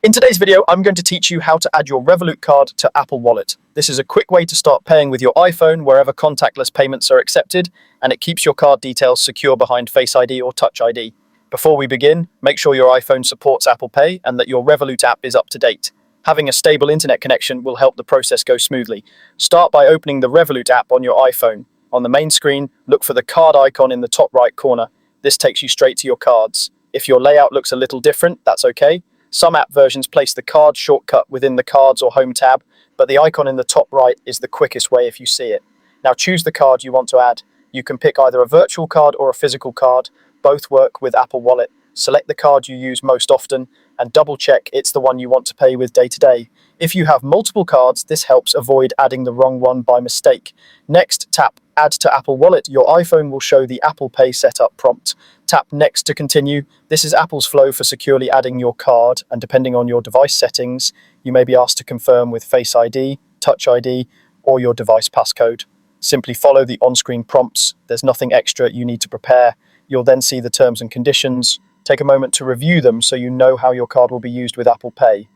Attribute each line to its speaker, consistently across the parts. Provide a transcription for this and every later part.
Speaker 1: In today's video, I'm going to teach you how to add your Revolut card to Apple Wallet. This is a quick way to start paying with your iPhone wherever contactless payments are accepted, and it keeps your card details secure behind Face ID or Touch ID. Before we begin, make sure your iPhone supports Apple Pay and that your Revolut app is up to date. Having a stable internet connection will help the process go smoothly. Start by opening the Revolut app on your iPhone. On the main screen, look for the card icon in the top right corner. This takes you straight to your cards. If your layout looks a little different, that's okay. Some app versions place the card shortcut within the Cards or Home tab, but the icon in the top right is the quickest way if you see it. Now choose the card you want to add. You can pick either a virtual card or a physical card. Both work with Apple Wallet. Select the card you use most often and double check it's the one you want to pay with day to day. If you have multiple cards, this helps avoid adding the wrong one by mistake. Next, tap Add to Apple Wallet. Your iPhone will show the Apple Pay setup prompt. Tap Next to continue. This is Apple's flow for securely adding your card, and depending on your device settings, you may be asked to confirm with Face ID, Touch ID, or your device passcode. Simply follow the on-screen prompts. There's nothing extra you need to prepare. You'll then see the terms and conditions. Take a moment to review them so you know how your card will be used with Apple Pay.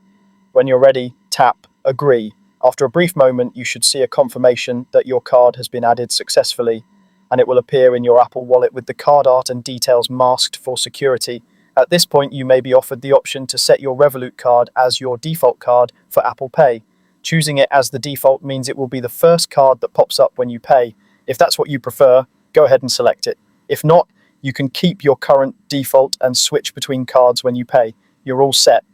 Speaker 1: When you're ready, tap Agree. After a brief moment, you should see a confirmation that your card has been added successfully, and it will appear in your Apple Wallet with the card art and details masked for security. At this point, you may be offered the option to set your Revolut card as your default card for Apple Pay. Choosing it as the default means it will be the first card that pops up when you pay. If that's what you prefer, go ahead and select it. If not, you can keep your current default and switch between cards when you pay. You're all set.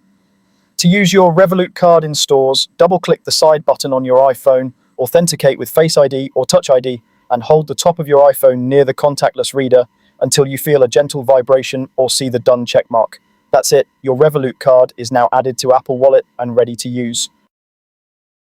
Speaker 1: To use your Revolut card in stores, double-click the side button on your iPhone, authenticate with Face ID or Touch ID, and hold the top of your iPhone near the contactless reader until you feel a gentle vibration or see the Done checkmark. That's it, your Revolut card is now added to Apple Wallet and ready to use.